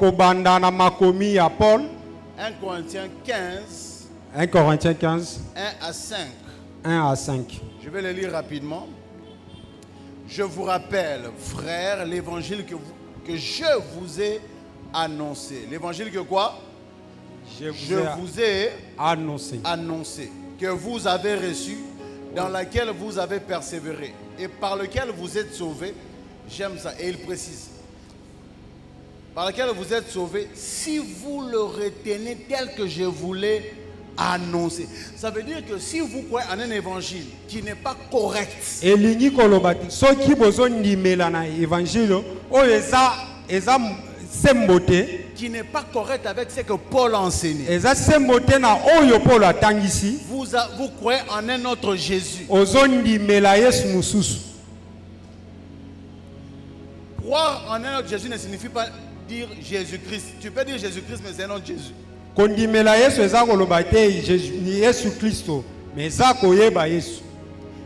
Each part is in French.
Tokobanda na makomi ya Paul. 1 Corinthiens 15. 1 Corinthiens 15. 1 à 5. 1 à 5. Je vais le lire rapidement. Je vous rappelle, frères, l'évangile que je vous ai annoncé. L'évangile que quoi? Je vous ai annoncé. Que vous avez reçu, dans laquelle vous avez persévéré et par lequel vous êtes sauvés. J'aime ça. Et il précise. Par lequel vous êtes sauvés, si vous le retenez tel que je vous l'ai annoncé. Ça veut dire que si vous croyez en un évangile qui n'est pas correct, qui n'est pas correct avec ce que Paul a enseigné, vous croyez en un autre Jésus. Croire en un autre Jésus ne signifie pas dire Jésus-Christ. Tu peux dire Jésus-Christ, mais c'est un autre Jésus.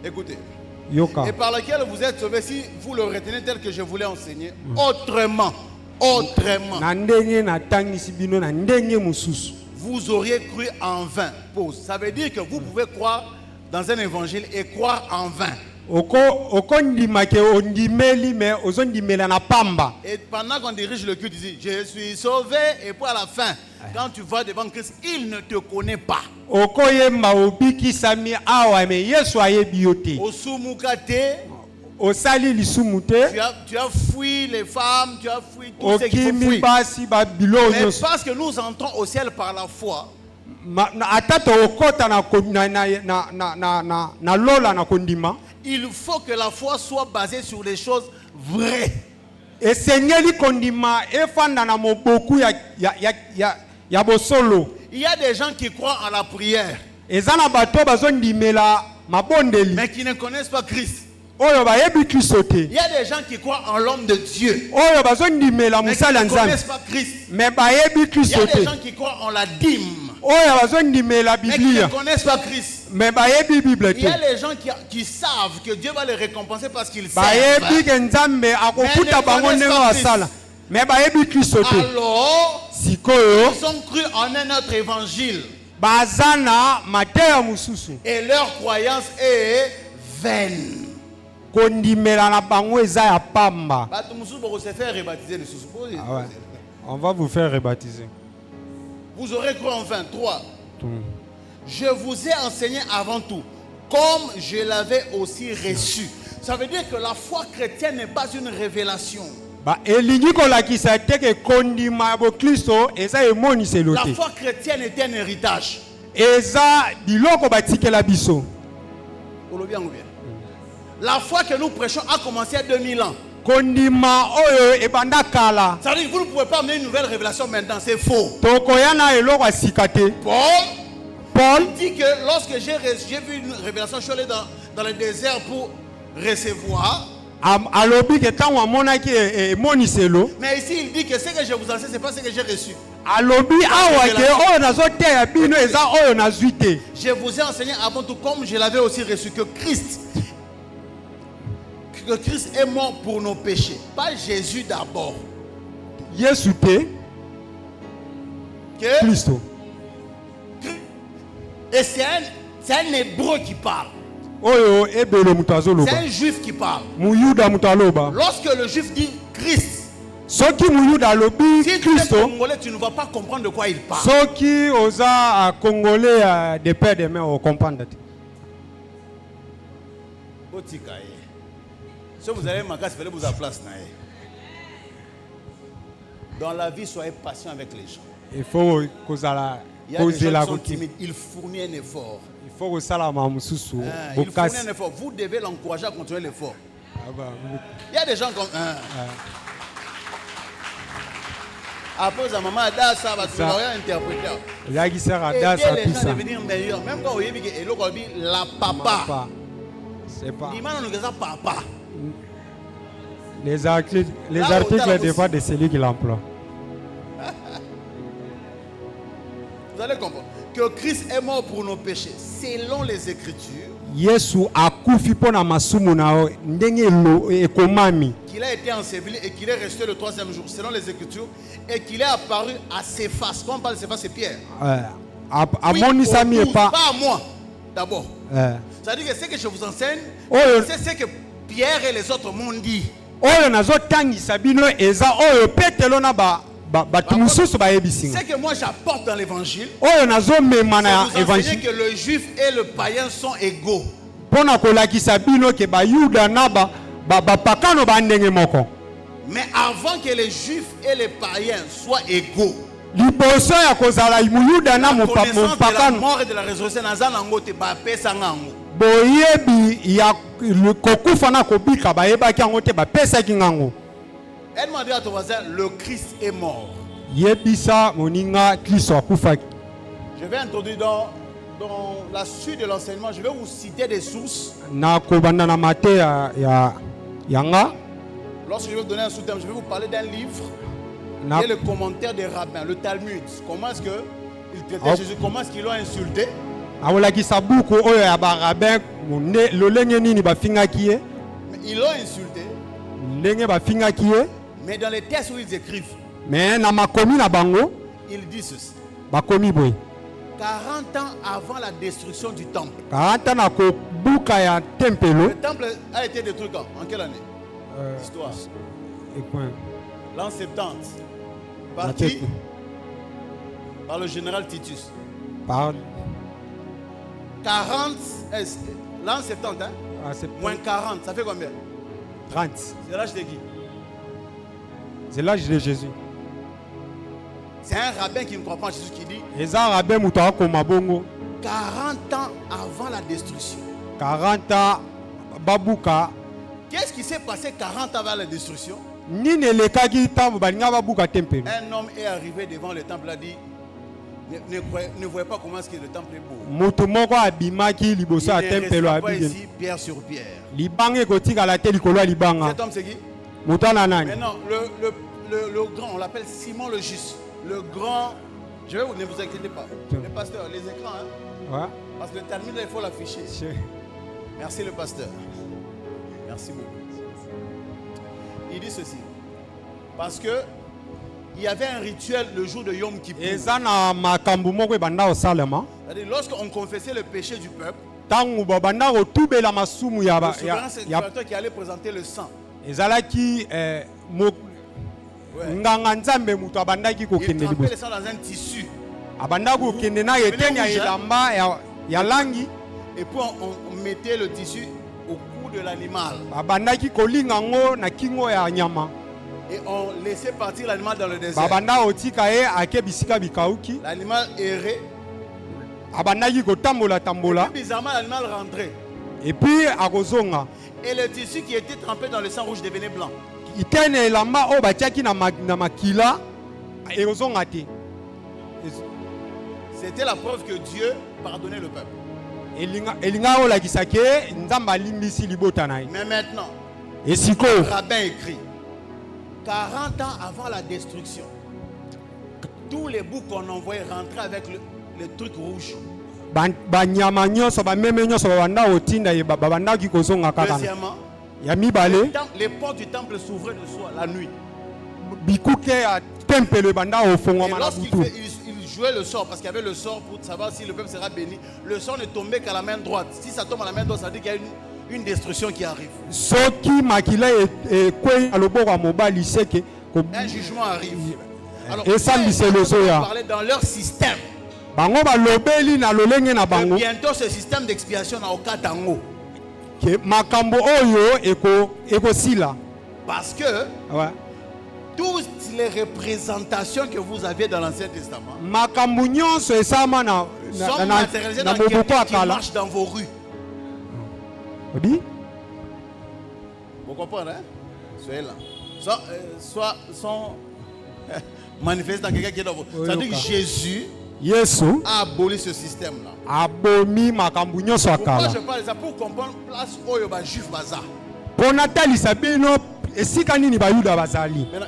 Écoutez. Et par lequel vous êtes sauvés, si vous le retenez tel que je vous l'ai enseigné, autrement, vous auriez cru en vain. Pause. Ça veut dire que vous pouvez croire dans un évangile et croire en vain. Et pendant qu'on dirige le culte, il dit je suis sauvé, et puis à la fin, quand tu vas devant Christ, il ne te connaît pas. Tu as fui les femmes, tu as fui tout ce qu'il faut fuir. Mais parce que nous entrons au ciel par la foi, il faut que la foi soit basée sur les choses vraies. Il y a des gens qui croient en la prière, mais qui ne connaissent pas Christ. Il y a des gens qui croient en l'homme de Dieu, mais qui ne connaissent pas Christ. Il y a des gens qui croient en la dîme, mais qui ne connaissent pas Christ. Il y a les gens qui savent que Dieu va les récompenser parce qu'ils savent, mais ne connaissent pas Christ. Alors, ils ont cru en un autre évangile et leur croyance est vaine. On va vous faire rebaptiser. Vous aurez cru en vain. 3. Je vous ai enseigné avant tout, comme je l'avais aussi reçu. Ça veut dire que la foi chrétienne n'est pas une révélation. La foi chrétienne est un héritage. La foi que nous prêchons a commencé à 2000 ans. Ça veut dire que vous ne pouvez pas amener une nouvelle révélation maintenant, c'est faux. Paul dit que lorsque j'ai vu une révélation, je suis allé dans le désert pour recevoir. Mais ici il dit que ce que je vous enseigne, ce n'est pas ce que j'ai reçu. Je vous ai enseigné avant tout, comme je l'avais aussi reçu, que Christ est mort pour nos péchés. Pas Jésus d'abord. Et c'est un hébreu qui parle. C'est un juif qui parle. Lorsque le juif dit Christ, si tu es congolais, tu ne vas pas comprendre de quoi il parle. Si vous avez ma casse, fallait vous à place. Dans la vie, soyez patient avec les gens. Il faut que il y a des gens qui sont timides. Il fournit un effort. Il faut que ça il fournit un effort. Vous devez l'encourager à continuer l'effort. Il y a des gens comme après sa maman Ada ça va se interpréter. Il y a qui sert à aider les gens à devenir meilleurs. Même quand vous voyez que la papa. C'est pas. Papa. Les articles des fois de celui qui l'emploie. Vous allez comprendre que Christ est mort pour nos péchés, selon les Écritures. Yesu akufi pona masumu na ndenge lo ekomami. Qu'il a été enseveli et qu'il est resté le 3e jour, selon les Écritures, et qu'il est apparu à Céphas. Quand on parle de Céphas, c'est Pierre. Oui, pas à moi, d'abord. Ça veut dire que ce que je vous enseigne, c'est ce que Pierre et les autres m'ont dit. Ce que moi j'apporte dans l'évangile, c'est vous enseigner que le juif et le païen sont égaux. Mais avant que les juifs et les païens soient égaux, la connaissance de la mort et de la résurrection, elle-moi dit à ton voisin, le Christ est mort. Je vais introduire dans la suite de l'enseignement, je vais vous citer des sources. Lorsque je vais vous donner un sous-thème, je vais vous parler d'un livre et le commentaire des rabbins, le Talmud. Comment est-ce qu'ils traitaient Jésus? Comment est-ce qu'ils l'ont insulté? Mais ils l'ont insulté. Mais dans les textes où ils écrivent, ils disent ceci. 40 ans avant la destruction du temple. Le temple a été détruit quand? En quelle année? Histoire. L'an 70. Par qui? Par le général Titus. 40. L'an 70, hein? Moins 40, ça fait combien? 30. C'est l'âge de qui? C'est l'âge de Jésus. C'est un rabbin qui ne croit pas en Jésus qui dit 40 ans avant la destruction. 40 ans, babuka. Qu'est-ce qui s'est passé 40 ans avant la destruction? Un homme est arrivé devant le temple et a dit ne voyez pas comment est-ce que le temple est beau. Il ne reste pas ici pierre sur pierre. Cet homme c'est qui? Maintenant le grand, on l'appelle Simon le Juste. Le grand, ne vous inquiétez pas. Le pasteur, les écrans, hein? Ouais. Parce que le termine là, il faut l'afficher. Merci le pasteur. Merci beaucoup. Il dit ceci. Parce que il y avait un rituel le jour de Yom Kippour. C'est-à-dire lorsqu'on confessait le péché du peuple, le souverain sacrificateur qui allait présenter le sang. Il trempait le sang dans un tissu. Et puis on mettait le tissu au cou de l'animal. Et on laissait partir l'animal dans le désert. L'animal errait. Et puis bizarrement l'animal rentrait. Et le tissu qui était trempé dans le sang rouge devenait blanc. C'était la preuve que Dieu pardonnait le peuple. Mais maintenant, le rabbin écrit 40 ans avant la destruction, tous les boucs qu'on envoyait rentraient avec le truc rouge. Deuxièmement, les portes du temple s'ouvraient le soir, la nuit. Et lorsqu'il jouait le sort, parce qu'il y avait le sort pour savoir si le peuple sera béni, le sort ne tombait qu'à la main droite. Si ça tombe à la main droite, ça veut dire qu'il y a une destruction qui arrive. Un jugement arrive. Alors, on parlait dans leur système. Bientôt ce système d'expiation n'a aucun tango. Parce que toutes les représentations que vous aviez dans l'Ancien Testament sont matérialisées dans quelqu'un qui marche dans vos rues. Vous comprenez, hein? Soyez là. Sont manifestés dans quelqu'un qui est dans vos rues. Ça veut dire que Jésus a aboli ce système-là. Pourquoi je parle de ça? Pour comprendre place où il y a juif bazar. Maintenant,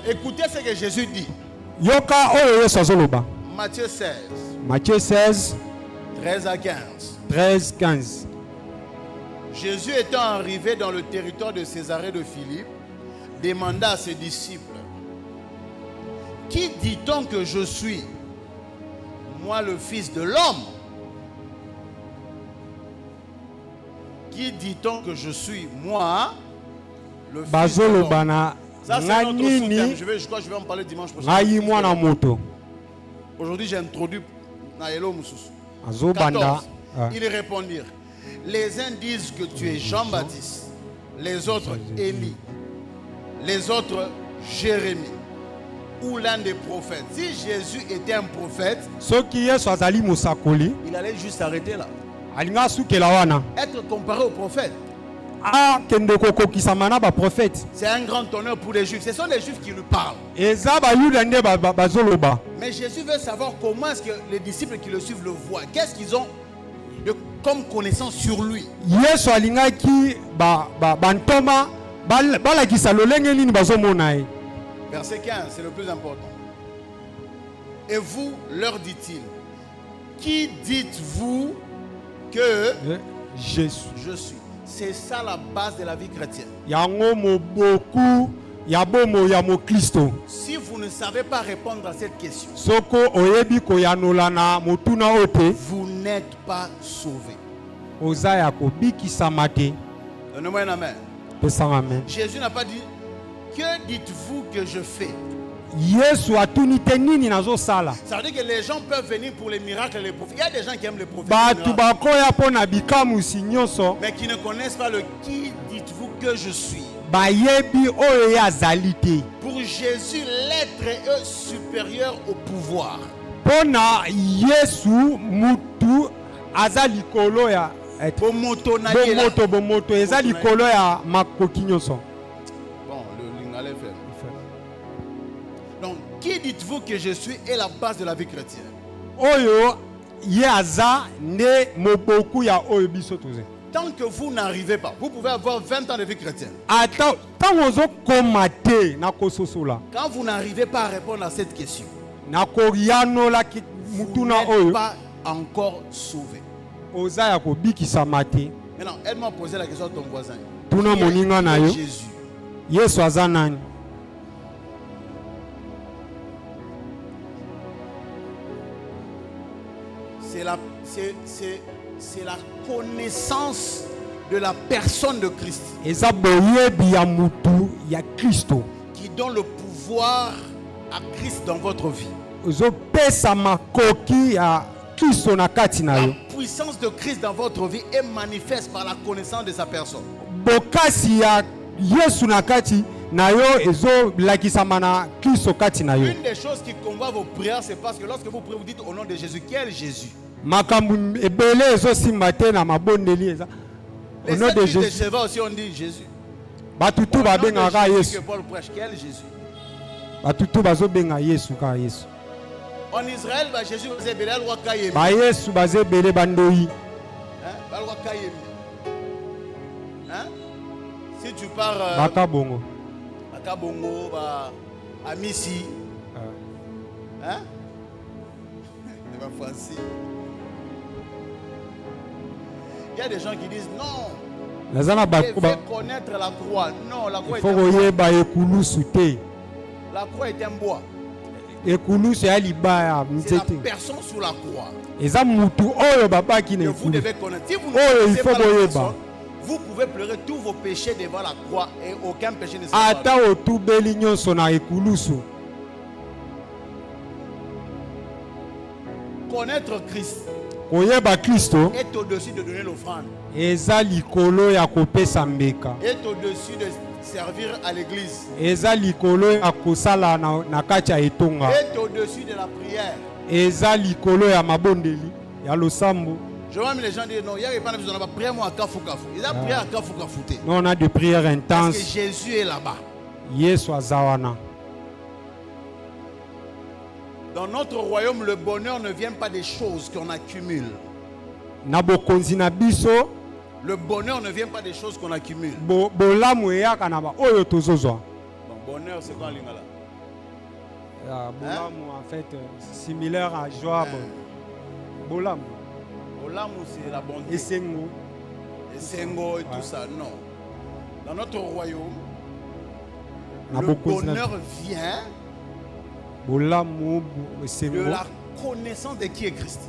écoutez ce que Jésus dit. Matthieu 16. 13 à 15. 13, 15. Jésus étant arrivé dans le territoire de Césarée de Philippe, demanda à ses disciples, qui dit-on que je suis? Moi, le Fils de l'homme. Qui dit-on que je suis? Moi, le Fils de l'homme. Ça, c'est notre sous-thème. Je crois que je vais en parler dimanche prochain. Aujourd'hui, j'ai introduit Naëlo Moussous. 14. Ils répondirent. Les uns disent que tu es Jean-Baptiste, les autres Élie, les autres Jérémie, ou l'un des prophètes. Si Jésus était un prophète, il allait juste s'arrêter là. Être comparé au prophète. C'est un grand honneur pour les Juifs. Ce sont les Juifs qui lui parlent. Mais Jésus veut savoir comment est-ce que les disciples qui le suivent le voient. Qu'est-ce qu'ils ont comme connaissance sur lui. Verset 15, c'est le plus important. Et vous, leur dit-il, qui dites-vous que je suis? C'est ça la base de la vie chrétienne. Si vous ne savez pas répondre à cette question, vous n'êtes pas sauvé. Donnez-moi un amen. Jésus n'a pas dit, que dites-vous que je fais? Ça veut dire que les gens peuvent venir pour les miracles et les prophètes. Il y a des gens qui aiment les prophètes, mais qui ne connaissent pas le qui dites-vous que je suis. Pour Jésus, l'être est supérieur au pouvoir. Bon, le lingale fait. Donc, qui dites-vous que je suis est la base de la vie chrétienne. Tant que vous n'arrivez pas, vous pouvez avoir 20 ans de vie chrétienne. Quand vous n'arrivez pas à répondre à cette question, vous n'êtes pas encore sauvé. Maintenant, aide-moi poser la question à ton voisin. Qui est Jésus? C'est la connaissance de la personne de Christ qui donne le pouvoir à Christ dans votre vie. La puissance de Christ dans votre vie est manifeste par la connaissance de sa personne. Une des choses qui combat vos prières, c'est parce que lorsque vous priez, vous dites au nom de Jésus. Quel Jésus? Les 7 fils de Sheva aussi on dit Jésus. Au nom de Jésus que Paul prêche, quel Jésus? En Israël, Jésus faisait belé al wakayem. Si tu pars à Kabongo, à Missi, c'est pas facile. Il y a des gens qui disent non. Je vais connaître la croix. Non, la croix est un bois. La croix est un bois. C'est la personne sous la croix. Et vous devez connaître. Si vous ne connaissez pas la personne, vous pouvez pleurer tous vos péchés devant la croix et aucun péché ne sera pardonné. Connaître Christ est au-dessus de donner l'offrande. Est au-dessus de servir à l'église. Est au-dessus de la prière. Je vois les gens dire non, il n'y a pas besoin de prier moi à Kafou Kafou. Ils ont prié à Kafou Kafou. Non, on a des prières intenses. Parce que Jésus est là-bas. Dans notre royaume, le bonheur ne vient pas des choses qu'on accumule. Le bonheur ne vient pas des choses qu'on accumule. Bon, bonheur, c'est quoi l'ingala? En fait, similaire à joie. Bolamu, c'est la bonté. esengo Et Sengo et tout ça. Non. Dans notre royaume, na le bokonzi na bonheur vient bolamu de esengo la connaissance de qui est Christ.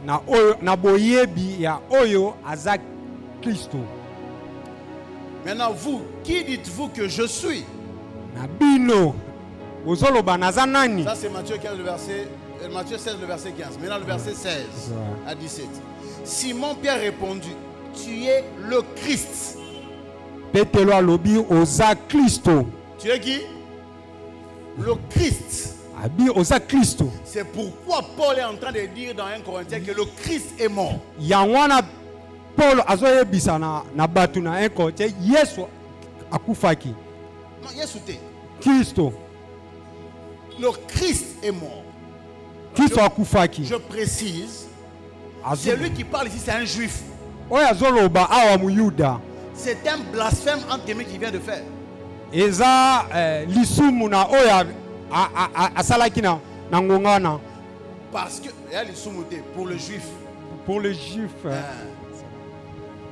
na oyo na boyebi ya oyo aza Kristo. Maintenant, vous, qui dites-vous que je suis? Na bino bozoloba naza nani? Ça, c'est Matthieu 15, Matthieu 16, le verset 15. Maintenant, le verset 16 à 17. Simon Pierre répondit, tu es le Christ. Petelo alobi oza Kristo. Tu es qui? Le Christ. Abi oza Kristo. C'est pourquoi Paul est en train de dire dans 1 Corinthiens que le Christ est mort. Yangwana Paul azoyebisa na batu na enkote Yesu akufaki. Non, Yesu Kristo. le Christ est mort. Kristo akufaki. Je précise, celui qui parle ici, c'est un juif. Oyo azoloba awa muyuda. C'est un blasphème entre guillemets qu'il vient de faire. Eza lisumu na oya asalaki na ngongana. Parce que, il y a les soumoutés pour le juif. Pour les juifs.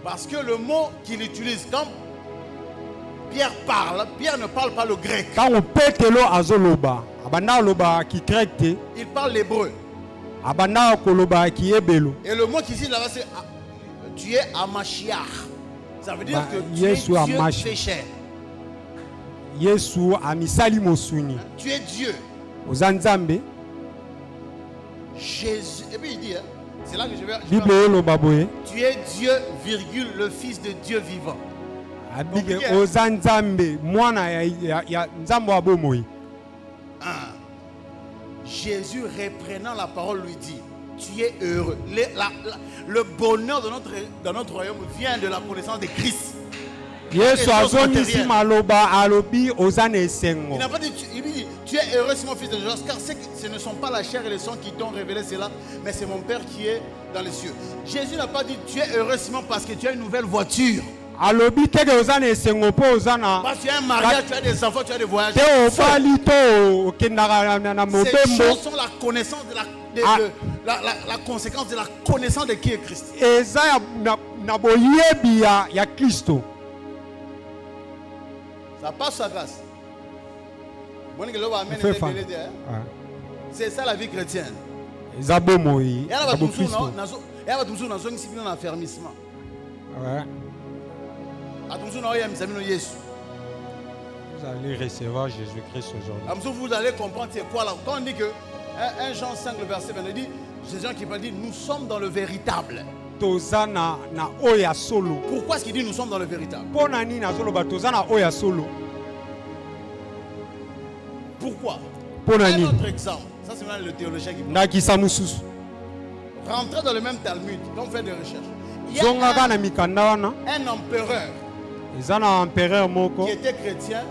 Parce que le mot qu'il utilise, quand Pierre parle, Pierre ne parle pas le grec. Quand on petelo azoloba, abanda loba ki grec te, Il parle l'hébreu. abanda koloba ki hebelo. Et le mot qui dit là-bas, c'est tu es Amashiach. Ça veut dire Bah, que tu es Yesu Dieu Amashi. fait chair. Yesu amisali mosuni. Tu es Dieu. Oza Nzambe. Jésus. Et puis il dit, hein, c'est là que je vais. Bible eloba boye. Tu es Dieu, virgule, le Fils de Dieu vivant. Abige Compliqué, hein? oza Nzambe mwana ya Nzambe wa bomoi. Jésus reprenant la parole lui dit, tu es heureux. Le bonheur de notre royaume vient de la connaissance de Christ. Yesu azongisi maloba alobi oza na esengo. Il n'a pas dit, il dit, tu es heureux, c'est mon fils de Dieu, car ce ne sont pas la chair et le sang qui t'ont révélé cela, mais c'est mon Père qui est dans les cieux. Jésus n'a pas dit, tu es heureux, Simon, parce que tu as une nouvelle voiture. Alobi teke oza na esengo po oza na. Parce que tu as un mariage, tu as des enfants, tu as des voyages. Te ofali to okendaka na Ces mobembo. choses sont la connaissance de la conséquence de la connaissance de qui est Christ. Eza na boyebi ya Kristo. Ça passe sa grâce. Fait fan. C'est ça la vie chrétienne. Eza bomoi. Et là, Eza bo Kristo. il y a toujours un affermissement. Ouais. Vous Vous allez recevoir Jésus-Christ aujourd'hui. vous allez comprendre c'est quoi là. Quand on dit que 1 Jean 5 le verset 22 dit, Jésus qui va dire nous sommes dans le véritable. Toza na oya solo. Pourquoi est-ce qu'il dit nous sommes dans le véritable? Pona nini azoloba toza na oya solo. Pourquoi? Pona Un nini. autre exemple, ça c'est maintenant le théologien qui parle. Ndakisa mususu. Rentrez dans le même Talmud, quand on fait des recherches. Il y a Zonga na mikanda wana. un empereur Eza na empereur moko. qui était chrétien,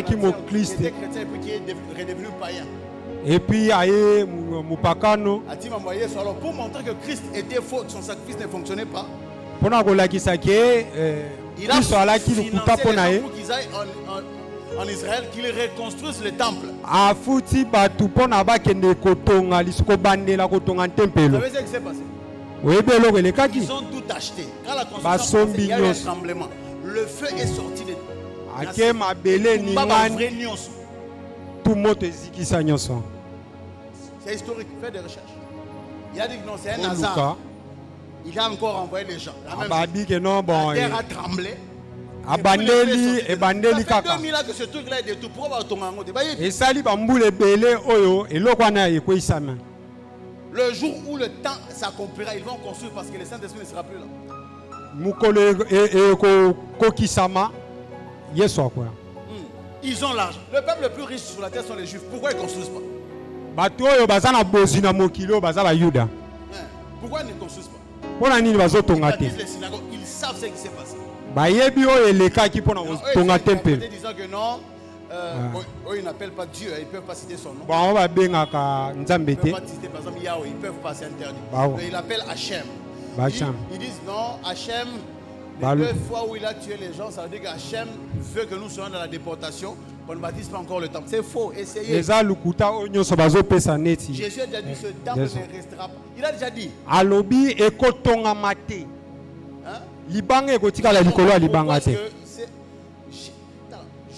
Qui était chrétien et puis qui est redevenu païen. Et puis aye mupakano. Alors pour montrer que Christ était faux, que son sacrifice ne fonctionnait pas, Pona kolakisa ke il a Kristo alaki lukuta financé pona les ye. gens pour qu'ils aillent en Israël, qu'ils reconstruisent le temple. Afuti batu pona bakende kotonga lisuko bandela kotonga Vous tempelo. savez ce qui s'est passé? Oyebe eloko elekaki. Ils ont tout acheté. Quand la construction a commencé, il y a eu un tremblement. Le feu est sorti de Ake mabele ningani tout moto ezikisa nyonso. C'est historique, faites des recherches. Il a dit que non, c'est un hasard. Il a encore envoyé les gens. La même Ababi ke non bon. la terre a tremblé. Abandeli ebandeli Ça fait kaka. 2000 ans que ce truc-là est de tout. Pourquoi on va Esali bambule ebele oyo eloko wana ekoisama. le jour où le temps s'accomplira, ils vont construire parce que le Saint-Esprit ne sera plus là. Mukolo kokisama yeso akwa. Ils ont l'argent. Le peuple le plus riche sur la terre sont les Juifs. Pourquoi ils ne construisent pas? Bato oyo baza na bozi na mokilo baza ba Yuda. Pourquoi ils ne construisent pas? Pona nini bazotonga te. Les synagogues, ils savent ce qui s'est passé. Bayebi oyo elekaki pona tonga tempelo. Ils disant que non, eux ils n'appellent pas Dieu, ils ne peuvent pas citer son nom. Bango babengaka Nzambe Ils ne te. peuvent pas citer par exemple Yahweh, ils ne peuvent pas, c'est interdit. Bah ouais. Ils l'appellent Hachem. Hachem. Ils disent non, Hachem, Les 2 fois où il a tué les gens, ça veut dire qu'Hachem veut que nous soyons dans la déportation. On ne baptise pas encore le temple. C'est faux. Essayez. Jésus a déjà dit ce temple ne restera pas. Il a déjà dit. Alobi ekotonga mate. Libanga ekotika la likolo ya libanga te. Je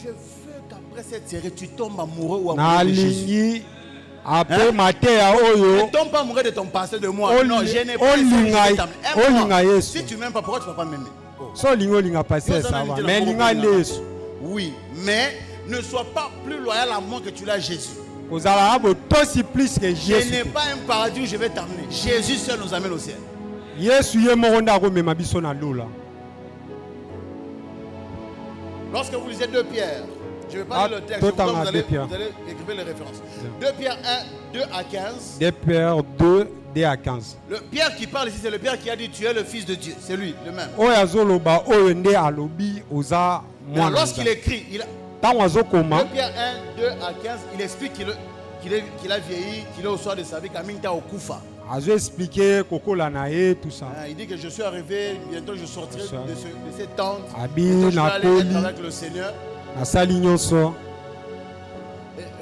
veux qu'après cette série tu tombes amoureux ou amoureux de Jésus. Après Matéa Oyo. Ne tombe pas amoureux de ton passé de moi. Non, je n'ai pas aime-moi. Si tu m'aimes pas, pourquoi tu ne vas pas m'aimer? Oui, mais ne sois pas plus loyal à moi que tu l'as à Jésus. Je n'ai pas un paradis où je vais t'amener. Jésus seul nous amène au ciel. Lorsque vous lisez 2 Pierre, je ne vais pas lire le texte, vous allez écrire les références. 2 Pierre 1, 2 à 15. 2 Pierre 2, 2 à 15. Le Pierre qui parle ici, c'est le Pierre qui a dit tu es le fils de Dieu. C'est lui, le même. Lorsqu'il écrit, 2 Pierre 1, 2 à 15, il explique qu'il a vieilli, qu'il est au soir de sa vie, Kaminta au Koufa. Il dit que je suis arrivé, bientôt je sortirai de cette tente. Je vais aller être avec le Seigneur.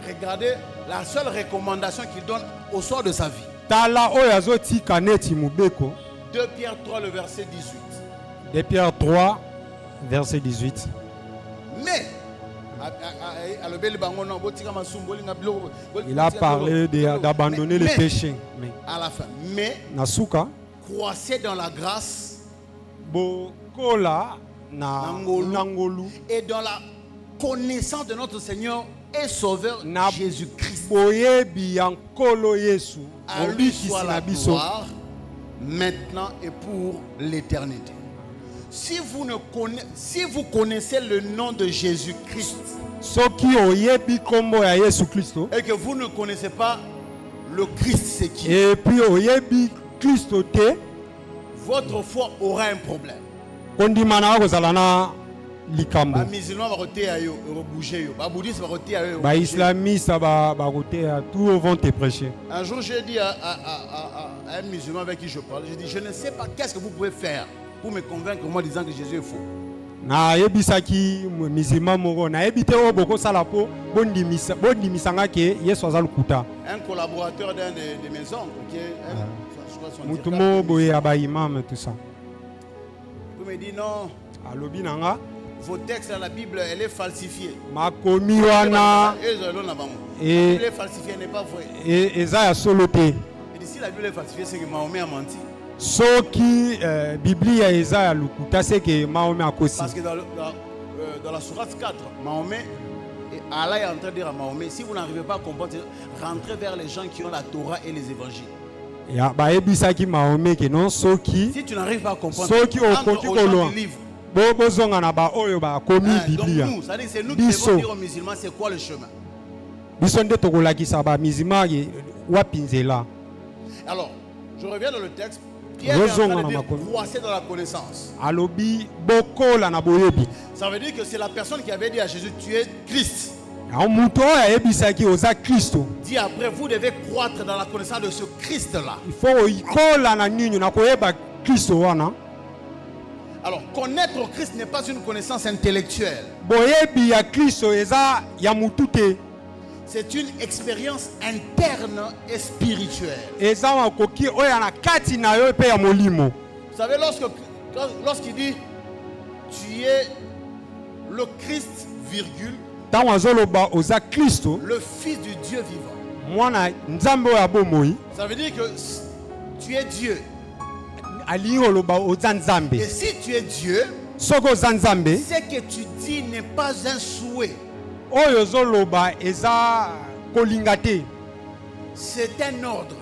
Regardez la seule recommandation qu'il donne au soir de sa vie. 2 Pierre 3, le verset 18. 2 Pierre 3, verset 18. Mais il a parlé d'abandonner les péchés. Mais à la fin, croissez dans la grâce et dans la connaissance de notre Seigneur et Sauveur Jésus-Christ. À lui soit la gloire maintenant et pour l'éternité. Si vous connaissez le nom de Jésus-Christ et que vous ne connaissez pas le Christ, c'est qui? Et puis votre foi aura un problème. Les musulmans vont bouger, les islamistes vont te prêcher. Un jour j'ai dit à un musulman avec qui je parle, j'ai dit je ne sais pas qu'est-ce que vous pouvez faire pour me convaincre moi disant que Jésus est faux. Un collaborateur d'un de mes oncles, vous me dit non, vos textes dans la Bible, elle est falsifiée. La Bible est falsifiée, elle n'est pas vraie. Et si la Bible est falsifiée, c'est que Mahomet a menti. Parce que dans la sourate 4, Mahomet, Allah est en train de dire à Mahomet, si vous n'arrivez pas à comprendre, rentrez vers les gens qui ont la Torah et les évangiles. Si tu n'arrives pas à comprendre, entre aux gens du livre. Donc nous, c'est nous qui devons dire aux musulmans c'est quoi le chemin. Alors, je reviens dans le texte. Pierre est en train de dire croissez dans la connaissance. Ça veut dire que c'est la personne qui avait dit à Jésus tu es Christ. Dit après vous devez croître dans la connaissance de ce Christ là. Alors connaître Christ n'est pas une connaissance intellectuelle. C'est une expérience interne et spirituelle. Vous savez, lorsqu'il dit tu es le Christ, virgule, le Fils du Dieu vivant. Ça veut dire que tu es Dieu. Et si tu es Dieu, ce que tu dis n'est pas un souhait. C'est un ordre.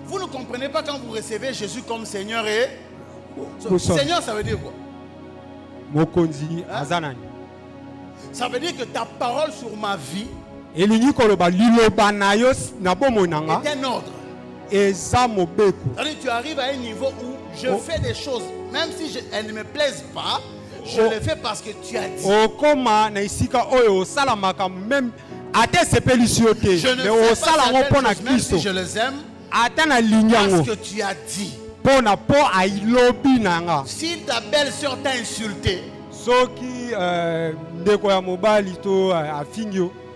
Vous ne comprenez pas quand vous recevez Jésus comme Seigneur et Seigneur, ça veut dire quoi? Ça veut dire que ta parole sur ma vie est un ordre. Tu arrives à un niveau où je fais des choses, même si elles ne me plaisent pas, je le fais parce que tu as dit. Je ne fais pas même si je les aime, parce que tu as dit. Si ta belle-sœur t'a insulté,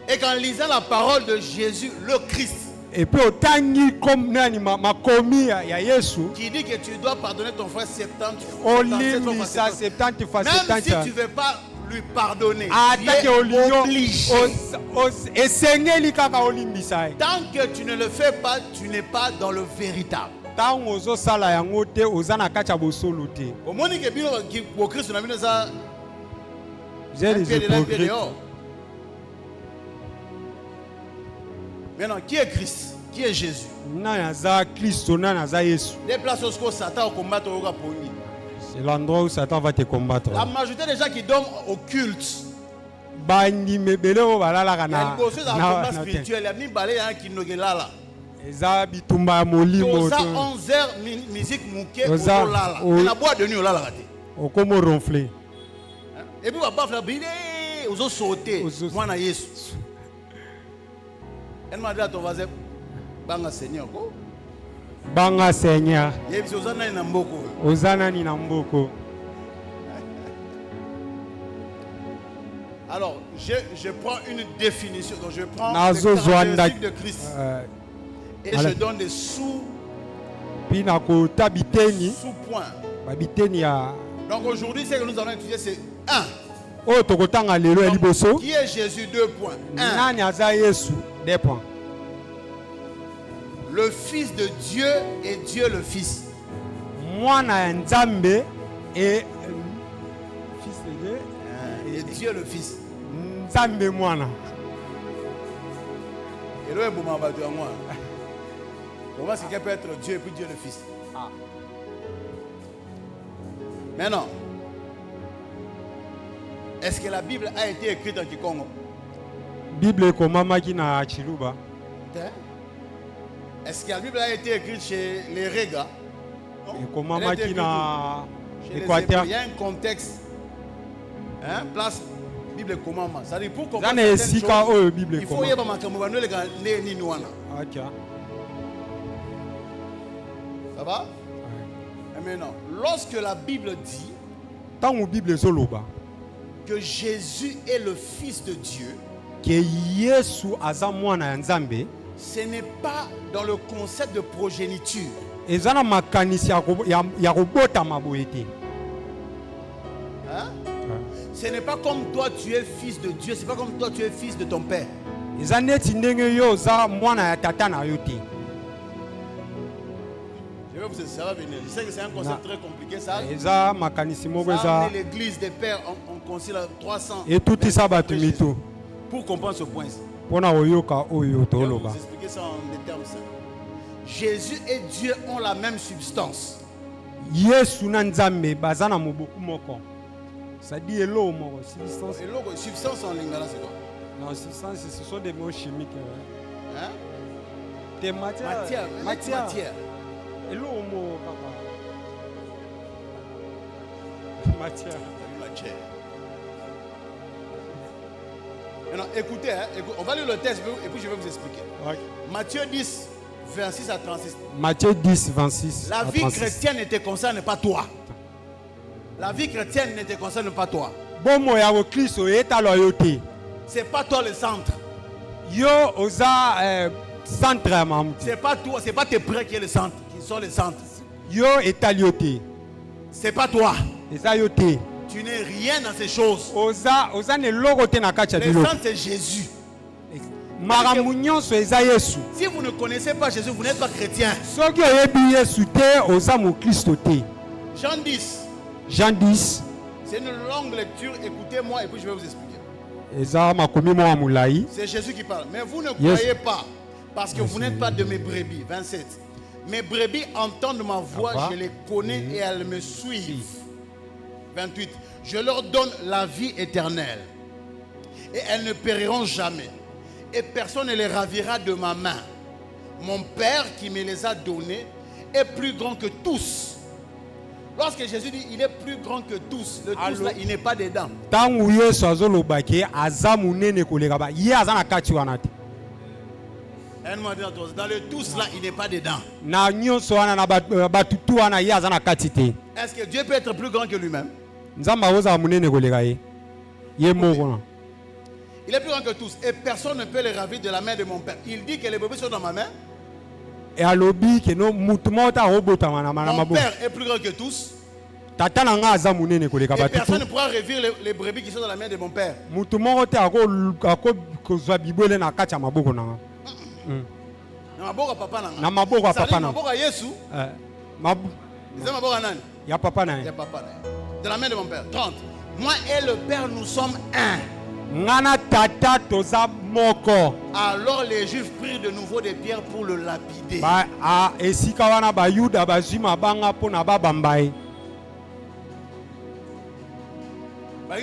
et qu'en lisant la parole de Jésus, le Christ, et puis otangi comme nani makomi ya Yesu qui dit que tu dois pardonner ton frère 70 fois 70 fois 70. Même si tu ne veux pas lui pardonner, tu attaque es obligé. Esengeli kaka olimbisa. Tant que tu ne le fais pas, tu n'es pas dans le véritable. Tant ozo sala yango te ozana kacha bosolo te. Au moment que bino ki au Christ na bino ça j'ai les hypocrites. Maintenant, qui est Christ? Qui est Jésus? Les places où Satan combattre au Gaponi. C'est l'endroit où Satan va te combattre. La majorité des gens qui dorment au culte. Il y a combat spirituel. Il y a ni balé qui nous là. Eza bitumba molimo. Ça 11h musique mouké au lala. On a bois de nuit au lala. Au comme ronfler. Et puis papa frère bidé aux autres sauter. Moi na Yesu. Elle m'a dit à ton voisin, Banga Seigneur. Banga Seigneur. Ozana ni Namboko. Alors, je prends une définition. Donc, je prends les caractéristiques de Christ. Et je donne des sous-points. Donc, aujourd'hui, ce que nous allons étudier, c'est 1. Donc, qui est Jésus? 2 points. 1. Le Fils de Dieu et Dieu le Fils. Mwana Nzambe et Fils de Dieu et Dieu le Fils. Nzambe mwana. Et là, comment est-ce qu'il peut être Dieu et puis Dieu le Fils? Maintenant, est-ce que la Bible a été écrite en Kikongo? Bible komama kina Chiluba. Est-ce que la Bible a été écrite chez les Régas? Komama kina Équateur. Il y a un contexte. Hein? Place Bible komama. Ça dit pour comprendre certaines choses, il faut y avoir ma caméra les Ninoana. OK. Ça va? Et maintenant, lorsque la Bible dit que Jésus est le Fils de Dieu, ce n'est pas dans le concept de progéniture. Hein? Ce n'est pas comme toi tu es fils de Dieu, ce n'est pas comme toi tu es fils de ton père. Ça va venir. Je sais que c'est un concept très compliqué. Ça l'église des pères, on considère 300. Et tout ça, pour comprendre ce point-ci. Je vais vous expliquer ça en des termes simples. Jésus et Dieu ont la même substance. Ça dit hello, substance en lingala, c'est quoi? Non, substance, ce sont des mots chimiques. Hein? Des matières. Matière. Hello, mot, papa. Matière. Maintenant, écoutez, on va lire le texte et puis je vais vous expliquer. Okay. Matthieu 10, 26 à 36. Matthieu 10, 26 La vie chrétienne ne te concerne pas toi. La vie chrétienne ne te concerne pas toi. C'est pas toi le centre. C'est pas toi, c'est pas tes prêts qui est le centre, qui sont les centres. C'est pas toi. Tu n'es rien dans ces choses. Le centre c'est Jésus. Si vous ne connaissez pas Jésus, vous n'êtes pas chrétien. Jean 10. Jean 10. C'est une longue lecture, écoutez-moi et puis je vais vous expliquer. C'est Jésus qui parle. Mais vous ne croyez pas, parce que vous n'êtes pas de mes brebis. 27. Mes brebis entendent ma voix, je les connais et elles me suivent. 28. Je leur donne la vie éternelle. Et elles ne périront jamais. Et personne ne les ravira de ma main. Mon Père qui me les a donnés est plus grand que tous. Lorsque Jésus dit il est plus grand que tous, le tous là, il n'est pas dedans. Dans le tous là, il n'est pas dedans. Na nyonso wana na batutu wana ye aza na kati te. Est-ce que Dieu peut être plus grand que lui-même? Nzamba oza munene koleka ye. Ye moko na. Il est plus grand que tous. Et personne ne peut les ravir de la main de mon Père. Il dit que les brebis sont dans ma main. Et alobi ke no mutu mota robota mana mana Mon mabo. Père est plus grand que tous. Tata na nga aza munene koleka Et batutu. personne ne pourra ravir les brebis qui sont dans la main de mon Père. Mutu moko te ako kozwa bibwele na kati ya maboko na nga. Na maboko papa na nga. Na maboko papa na. Maboko Yesu. Mabu. C'est maboko nani? Ya papa na. Ya papa na. De la main de mon Père. 30. Moi et le Père nous sommes un. Ngana tata toza moko. Alors les Juifs prirent de nouveau des pierres pour le lapider. Ba a esika wana ba Yuda bazima banga pona ba bambai. On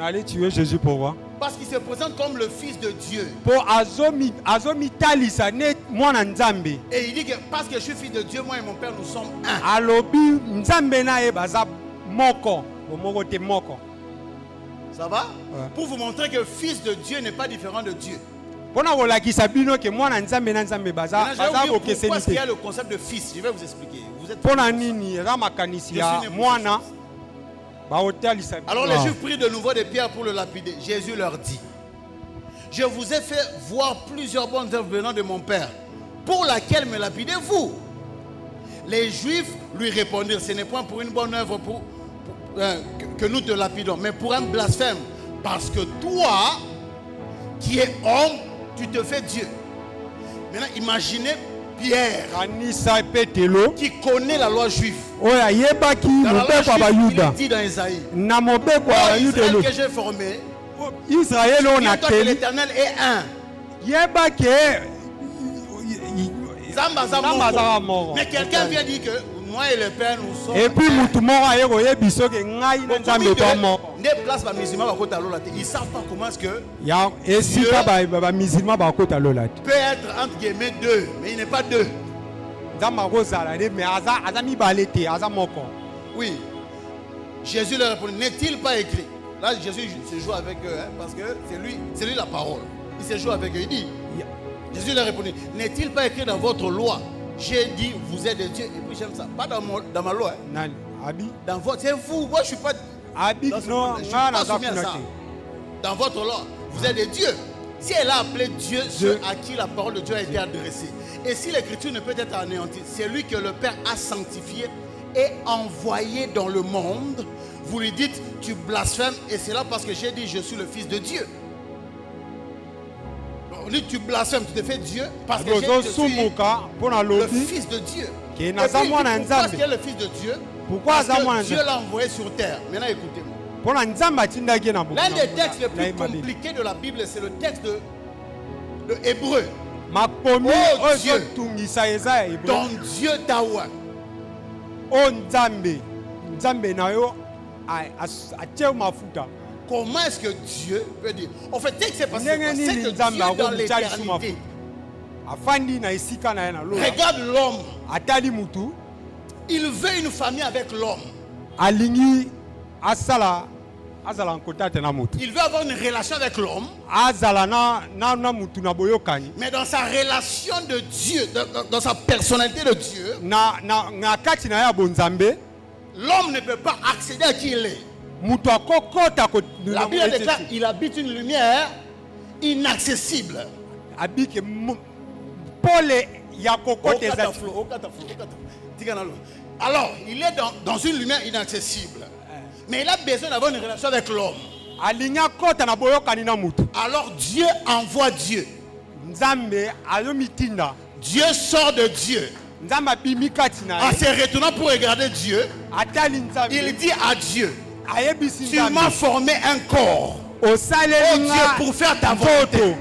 allait tuer Jésus pourquoi? Parce qu'il se présente comme le Fils de Dieu. Pour azomi talisa ne mwana nzambe. Et il dit que parce que je suis fils de Dieu, moi et mon Père nous sommes un. Alobi nzambe na e baza moko, moko te moko. Ça va? Ouais. Pour vous montrer que fils de Dieu n'est pas différent de Dieu. Pona kolakisa bino ke mwana nzambe na nzambe baza okeseni pourquoi il y a te. le concept de fils? Je vais vous expliquer. Vous êtes Pona nini eza makanisi ya mwana ba otalisa. Alors les Juifs prirent de nouveau des pierres pour le lapider. Jésus leur dit: je vous ai fait voir plusieurs bonnes œuvres venant de mon Père. Pour laquelle me lapidez-vous? Les Juifs lui répondirent: ce n'est point pour une bonne œuvre que nous te lapidons, mais pour un blasphème. Parce que toi, qui es homme, tu te fais Dieu. Maintenant, imaginez Pierre, qui connaît la loi juive. Dans la loi juive, il est dit dans Isaïe: Israël que j'ai formé, dis-toi que l'Éternel est un. Mais quelqu'un vient dire que moi et le Père nous sommes. Et puis ils savent pas comment est-ce que peut être entre guillemets deux, mais il n'est pas deux. Oui. Jésus leur répond: n'est-il pas écrit? Là, Jésus se joue avec eux, parce que c'est lui la parole. Il se joue avec eux. Il dit, Jésus leur répondit: n'est-il pas écrit dans votre loi? J'ai dit, vous êtes des dieux. Et puis j'aime ça. Pas dans ma loi. Dans votre. C'est vous. Moi, je suis pas. Je suis pas soumis à ça. Dans votre loi, vous êtes des dieux. Si elle a appelé Dieu ceux à qui la parole de Dieu a été adressée, et si l'écriture ne peut être anéantie, c'est lui que le Père a sanctifié et envoyé dans le monde. Vous lui dites: tu blasphèmes, et c'est là parce que j'ai dit: je suis le Fils de Dieu. On dit: tu blasphèmes, tu te fais Dieu, parce que je suis le Fils de Dieu. Et puis, pourquoi est-ce qu'il est le Fils de Dieu? Parce que Dieu l'a envoyé sur terre. Maintenant, écoutez-moi. L'un des textes les plus compliqués de la Bible, c'est le texte de Hébreu. Oh Dieu, ton Dieu Tawa. Comment est-ce que Dieu peut dire? En fait, dès que c'est passé, c'est que Dieu dans l'éternité regarde l'homme. Il veut une famille avec l'homme. Il veut avoir une relation avec l'homme. Mais dans sa relation de Dieu, dans sa personnalité de Dieu, l'homme ne peut pas accéder à qui il est. La Bible déclare: il habite une lumière inaccessible. Alors, il est dans une lumière inaccessible. Mais il a besoin d'avoir une relation avec l'homme. Alors Dieu envoie Dieu. Dieu sort de Dieu. En se retournant pour regarder Dieu, il dit à Dieu: tu m'as formé un corps, oh Dieu, pour faire ta volonté.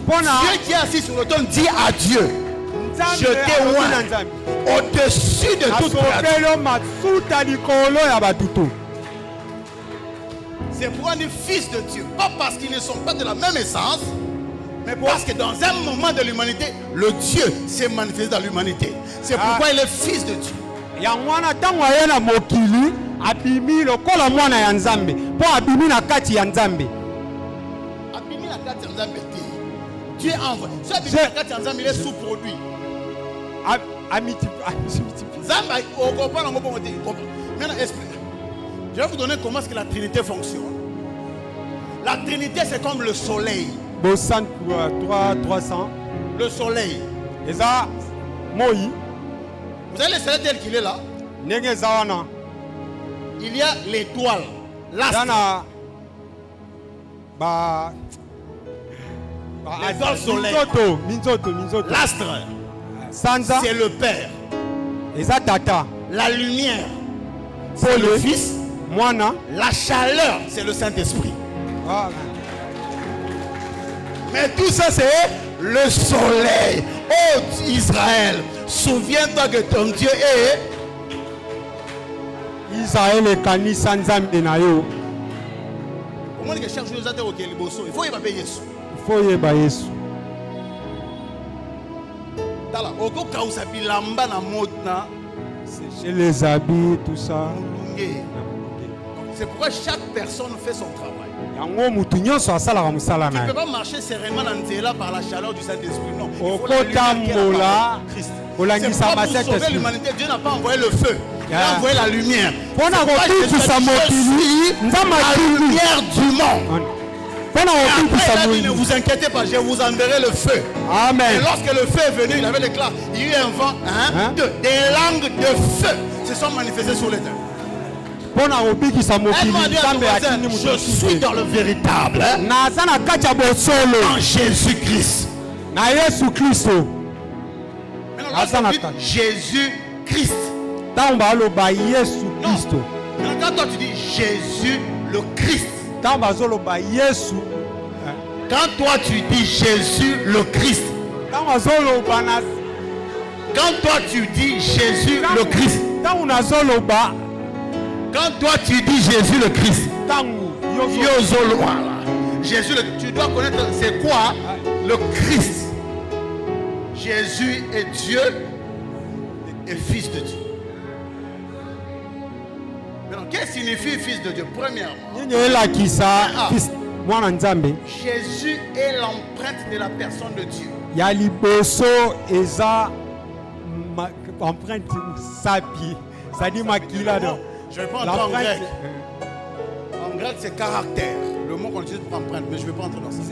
Dieu qui est assis sur le trône dit à Dieu: je t'ai oint au-dessus de toute créature. C'est pourquoi on dit Fils de Dieu. Pas parce qu'ils ne sont pas de la même essence, mais parce que dans un moment de l'humanité, le Dieu s'est manifesté dans l'humanité. C'est pourquoi il est Fils de Dieu. Abimi na kati ya Nzambe. Dieu envoie. Ce quand il est sous-produit. Maintenant, je vais vous donner comment est-ce que la Trinité fonctionne. La Trinité, c'est comme le soleil. 300. Le soleil. Et ça, moi, vous avez le soleil tel qu'il est là. Il y a l'étoile, l'astre. L'étoile soleil. L'astre, c'est le Père. La lumière, c'est le Fils. La chaleur, c'est le Saint-Esprit. Mais tout ça, c'est le soleil. Oh Israël, souviens-toi que ton Dieu est Israël et Kani Sanzam Benayo. Comment est-ce que chaque jour nous avons il faut y payer Jésus. Il faut y payer Jésus. C'est chez les habits, tout ça. C'est pourquoi chaque personne fait son travail. Tu ne peux pas marcher sereinement dans par la chaleur du Saint-Esprit. Non. Il faut Christ. C'est pas pour sauver l'humanité. Dieu n'a pas envoyé le feu. Il a envoyé la lumière. Je suis la lumière du monde. Après, il a dit, ne vous inquiétez pas, je vous enverrai le feu. Amen. Et lorsque le feu est venu, il avait l'éclat. Il y a eu un vent, des langues de feu se sont manifestées sur les terres. Je suis dans le véritable. En Jésus-Christ. Jésus-Christ. Non. Quand toi tu dis Jésus le Christ. Quand toi tu dis Jésus le Christ. Quand toi tu dis Jésus le Christ. Quand toi tu dis Jésus le Christ. Jésus, tu dois connaître c'est quoi le Christ. Jésus est Dieu et Fils de Dieu. Maintenant, qu'est-ce que signifie Fils de Dieu? Premièrement, Jésus est l'empreinte de la personne de Dieu. Je vais pas entrer en grec. En grec, c'est caractère. Le mot qu'on utilise pour empreinte, mais je ne vais pas entrer dans ça.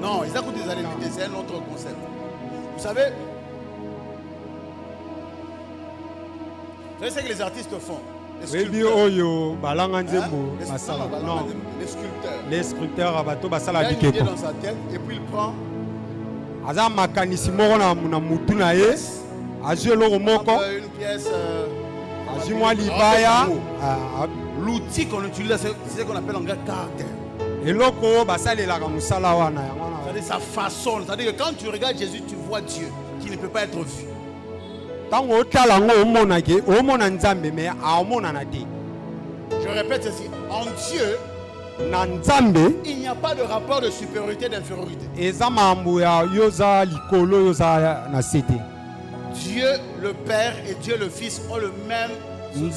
Non, ils écoutent des alléluia, c'est un autre concept. Vous savez ce que les artistes font? Les sculpteurs. Les sculpteurs. Il a une idée dans sa tête et puis il prend une pièce. L'outil qu'on utilise, c'est ce qu'on appelle en grec caractère. C'est-à-dire sa façon. C'est-à-dire que quand tu regardes Jésus, tu vois Dieu qui ne peut pas être vu. Je répète ceci. En Dieu, il n'y a pas de rapport de supériorité et d'infériorité. Dieu le Père et Dieu le Fils ont le même. Soyez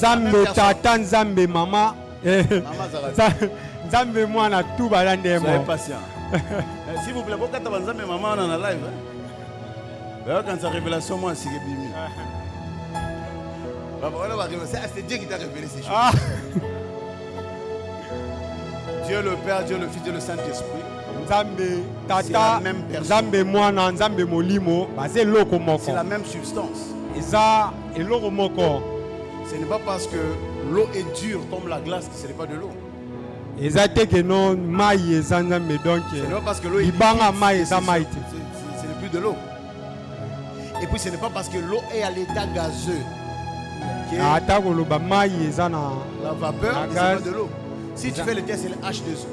patient. S'il vous plaît, pourquoi tu as maman dans la live? Quand sa révélation, moi, c'est Bimi. C'est Dieu qui t'a révélé ces choses. Dieu le Père, Dieu le Fils, Dieu le Saint-Esprit. C'est la même personne. C'est la même substance. Ce n'est pas parce que l'eau est dure comme la glace que ce n'est pas de l'eau. Ce n'est pas parce que l'eau est liquide, ce n'est plus de l'eau. Et puis ce n'est pas parce que l'eau est à l'état gazeux que la vapeur n'est pas de l'eau. Si tu fais le test, c'est le H2O.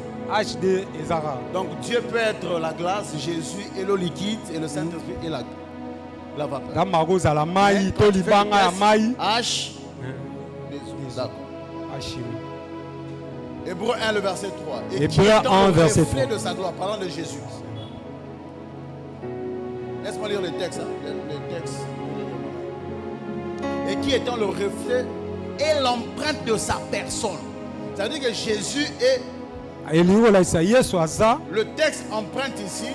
Donc Dieu peut être la glace, Jésus est l'eau liquide et le Saint-Esprit est la vapeur. H. D'accord. Hébreux 1, le verset 3. Et qui est dans le reflet de sa gloire, parlant de Jésus. Laisse-moi lire le texte. Le texte. Et qui étant le reflet et l'empreinte de sa personne. Ça veut dire que Jésus est. Le texte empreinte ici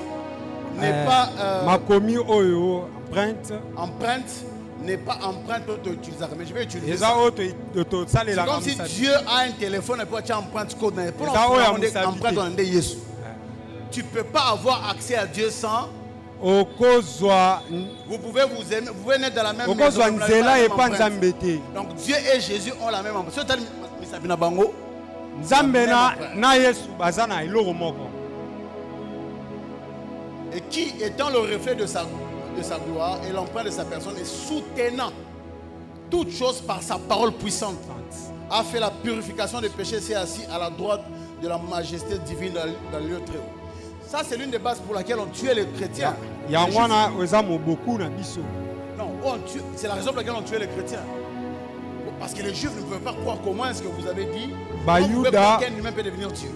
n'est pas makomi oyo empreinte n'est pas empreinte utilisateur. Mais je vais utiliser eza ça. oyo to C'est comme si Dieu a un téléphone et puis tu as empreinte code. Tu ne peux pas avoir accès à Dieu sans. Vous pouvez vous aimer, vous pouvez naître dans la même maison. Donc Dieu et Jésus ont la même empreinte. Et qui, étant le reflet de sa gloire et l'empreinte de sa personne, et soutenant toute chose par sa parole puissante, a fait la purification des péchés, s'est assis à la droite de la majesté divine dans le lieu très haut. Ça, c'est l'une des bases pour laquelle on tuait les chrétiens. Non, c'est la raison pour laquelle on tuait les chrétiens. Parce que les juifs ne pouvaient pas croire comment est-ce que vous avez dit qu'un humain peut devenir Dieu.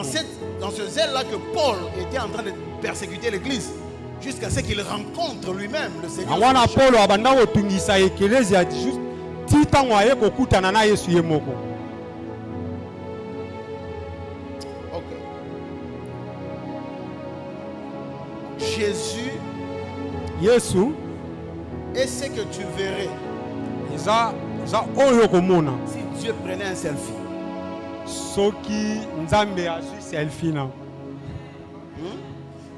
C'est dans ce zèle-là que Paul était en train de persécuter l'église jusqu'à ce qu'il rencontre lui-même le Seigneur. Okay. Jésus est ce que tu verrais si Dieu prenait un selfie.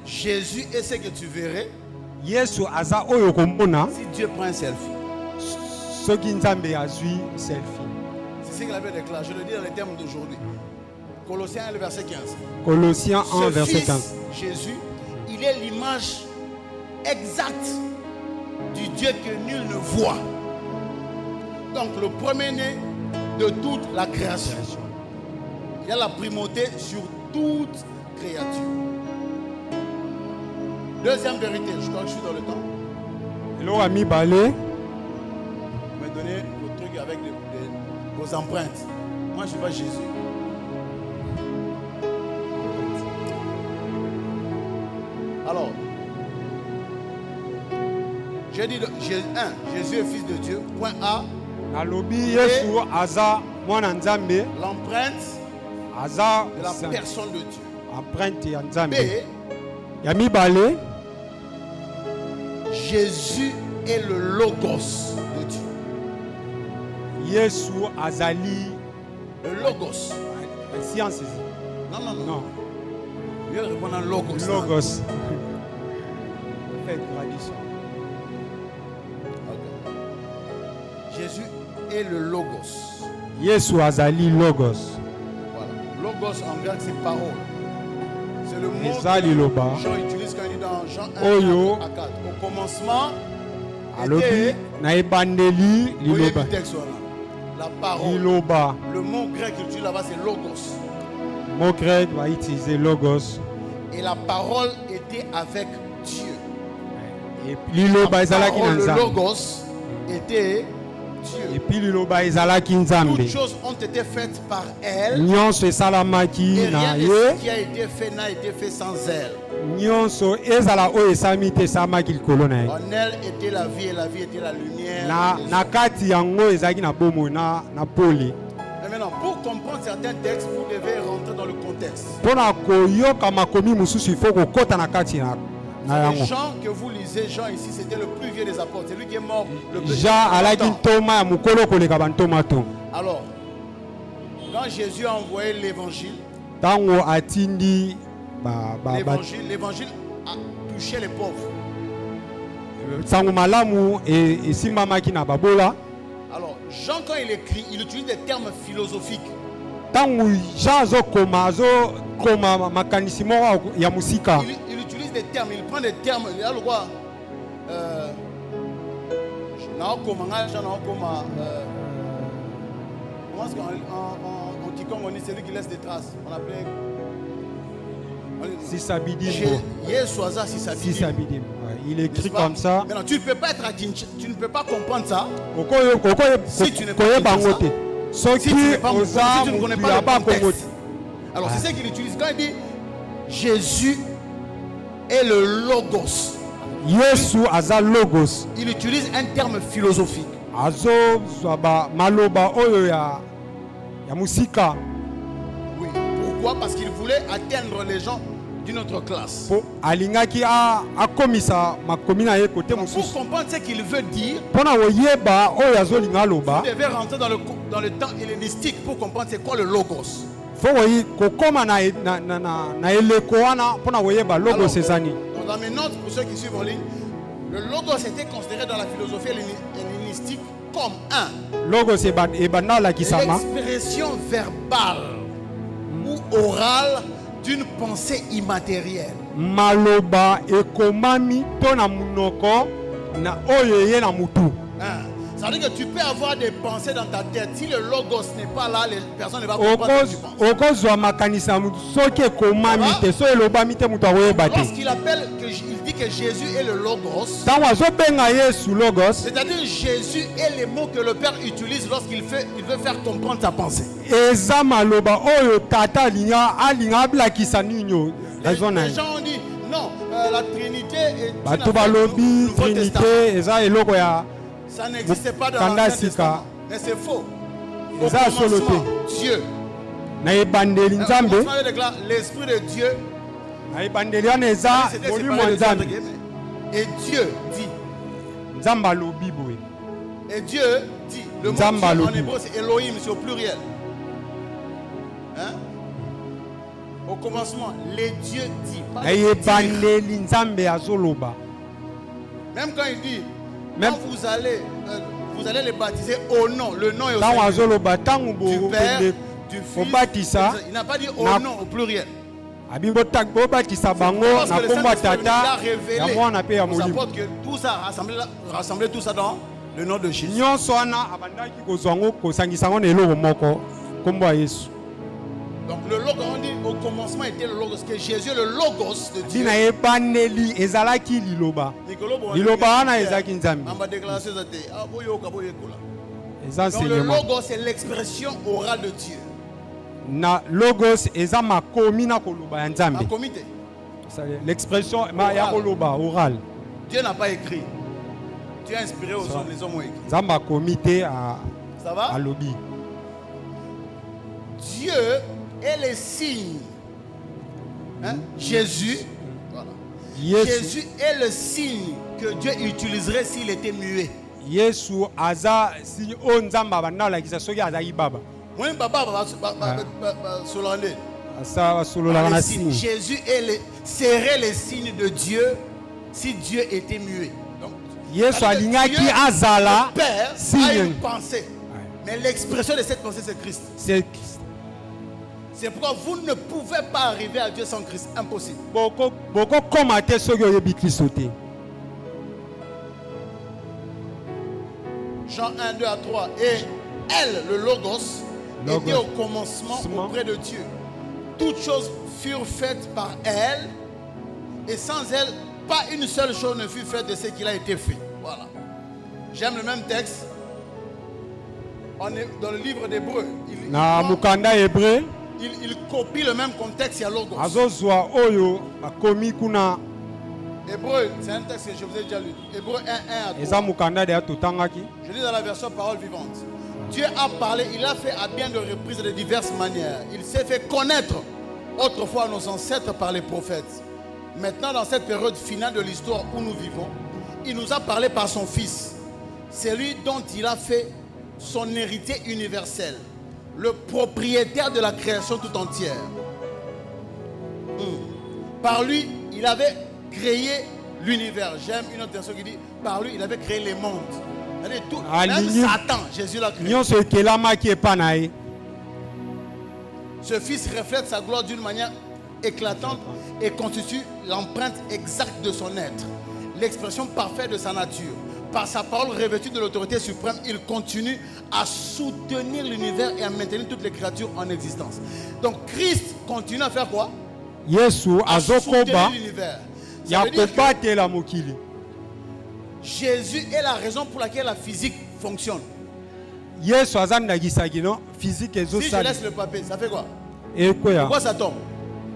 Jésus est ce que tu verrais si Dieu prend un selfie. C'est ce qu'il avait déclaré. Je le dis dans les termes d'aujourd'hui. Colossiens 1, verset 15. Colossiens 1, verset 15. Jésus, il est l'image exacte du Dieu que nul ne voit. Donc le premier-né de toute la création. Il a la primauté sur toute créature. Deuxième vérité, je crois que je suis dans le temps. Vous me donnez vos trucs avec vos empreintes. Moi, je vois Jésus. Alors, j'ai dit, Jésus est fils de Dieu. Point A. L'empreinte de la personne de Dieu. B. Jésus est le logos de Dieu. Le logos. Non. Dieu répond à logos. Okay. Jésus est le logos. Voilà. Logos en grec c'est parole. C'est le mot que Jean utilise quand il dit dans Jean 1 à 4. Au commencement était la parole. Le mot grec qu'il utilise là-bas c'est logos. Et la parole était avec Dieu. Le logos était Dieu. Toutes choses ont été faites par elle. Et rien de ce qui a été fait n'a été fait sans elle. En elle était la vie et la vie était la lumière. Mais maintenant, pour comprendre certains textes, vous devez rentrer dans le contexte. Les gens que vous lisez, Jean ici, c'était le plus vieux des apôtres. C'est lui qui est mort le plus longtemps. Alors, quand Jésus a envoyé l'évangile, l'évangile a touché les pauvres. Alors, Jean, quand il écrit, il utilise des termes philosophiques. Il utilise des termes, il prend des termes. Il a le droit. Comment est-ce qu'en Tikongo on dit celui qui laisse des traces? On appelait. Il écrit comme ça. Maintenant, tu ne peux pas être à Kinshasa, tu ne peux pas comprendre ça. Si tu n'es pas si tu ne connais pas le contexte. Alors c'est ce qu'il utilise quand il dit Jésus est le logos. Il utilise un terme philosophique. Oui. Pourquoi? Parce qu'il voulait atteindre les gens d'une autre classe. po alingaki akomisa makomi na ye kote Pour mosusu comprendre ce qu'il veut dire, mpona koyeba oyo azolinga aloba vous devez rentrer dans le temps hellénistique pour comprendre c'est quoi le logos. fo kokóma na eleko wana mpona koyeba logos ezani. Dans mes notes, pour ceux qui suivent en ligne, le logos était considéré dans la philosophie hellénistique comme logos ebanda olakisama l'expression verbale ou orale d'une pensée immatérielle. maloba ekomami to na munoko na oyo eye na mutu. Ça veut dire que tu peux avoir des pensées dans ta tête. Si le logos n'est pas là, les personnes ne vont pas comprendre ce que tu penses. okozwa makanisa ya mutu soki ekomami te so elobami te mutu akoyeba te. Lorsqu'il il dit que Jésus est le logos, ntango azobenga yesu logos c'est-à-dire Jésus est les mots que le Père utilise lorsqu'il veut faire comprendre sa pensée. eza maloba oyo tata alinga abilakisa nini raison na Les ye. gens ont dit non, la Trinité est une bato affaire du balobi Nouveau Testament. trinité eza eloko ya Ça n'existait pas dans Kanda l'Ancien Sika. Testament. Mais c'est faux. Au Eza solo te. commencement, Dieu. na ebandeli Au nzambe commencement, il déclare l'Esprit de Dieu. na ebandeli wana eza C'était molimo séparé ya des autres nzambe guillemets. Et Dieu dit. nzambe alobi boye. Et Dieu dit. Le mot Nzamba Dieu en lobi. hébreu c'est Elohim, c'est au pluriel. Hein? Au commencement, les dieux dit. Pas na les dire. ebandeli nzambe azoloba. Même quand il dit, Même- quand vous allez les baptiser au nom. Le nom est au ntango singulier. azoloba ntango Du Père, bokende du Fils. kobatisa Il n'a pas dit au na- nom au pluriel. abi bobatisa bango Parce na que le kombo ya Saint-Esprit tata a ya révélé mwana mpe ya aux molimo. apôtres que tout ça, rassembler tout ça dans le nom de Jésus. nyonso wana abandaki kozwa yango kosangisa yango na eloko moko kombo ya yesu. Donc le logos, on dit au commencement était le logos, que Jésus est le logos de Dieu. ntina ebandeli ezalaki liloba liloba wana ezalaki nzambe. On va déclarer ça. Ah, boyoka, boyekola. eza Donc le enseignement logos c'est l'expression orale de Dieu. na logos eza makomi na koloba ya En nzambe. comité. L'expression ya koloba oral Dieu n'a pas écrit. Dieu a inspiré aux hommes, les hommes ont écrit. nzambe akomi te Ça va? alobi. Dieu est le signe. Hein? Jésus, voilà. yesu Jésus est le signe que Dieu utiliserait s'il était muet. yesu aza si oyo nzambe abanda olakisa soki azalaki baba Moi, papa, Solandais. asololaka na signe. Jésus serait le signe de Dieu si Dieu était muet. Donc, yesu c'est-à-dire que alingaki Dieu, azala le Père a signe. une pensée. Mais l'expression de cette pensée, c'est Christ. C'est pourquoi vous ne pouvez pas arriver à Dieu sans Christ. Impossible. bokokóma te soki oyebi kristo te. Jean 1, 2 à 3. Et elle, le Logos, était au commencement auprès de Dieu. Toutes choses furent faites par elle, et sans elle, pas une seule chose ne fut faite de ce qu'il a été fait. Voilà. J'aime le même texte. On est dans le livre d'Hébreu. na mokanda hébreu Il copie le même contexte, il y a Logos. azozwa oyo bakomi kuna Hébreu, c'est un texte que je vous ai déjà lu. Hébreu 1, 1 à 3. eza mokanda deya totangaki. Je lis dans la version parole vivante. Dieu a parlé, il a fait à bien de reprises de diverses manières. Il s'est fait connaître autrefois à nos ancêtres par les prophètes. Maintenant, dans cette période finale de l'histoire où nous vivons, il nous a parlé par son Fils. C'est lui dont il a fait son héritier universel, le propriétaire de la création tout entière. Par lui, il avait créé l'univers. J'aime une autre version qui dit, par lui, il avait créé les mondes. C'est-à-dire tout, même Satan, Jésus l'a créé. nyonso ekelamaki epa na ye. Ce Fils reflète sa gloire d'une manière éclatante et constitue l'empreinte exacte de son être, l'expression parfaite de sa nature. Par sa parole revêtue de l'autorité suprême, il continue à soutenir l'univers et à maintenir toutes les créatures en existence. Donc Christ continue à faire quoi? yesu À soutenir azokoba l'univers. Ça ya veut dire que kobatela mokili. Jésus est la raison pour laquelle la physique fonctionne. yesu aza ndakisaki no physique Si je ezosala laisse le papier, ça fait quoi? ekoya Pourquoi ça tombe?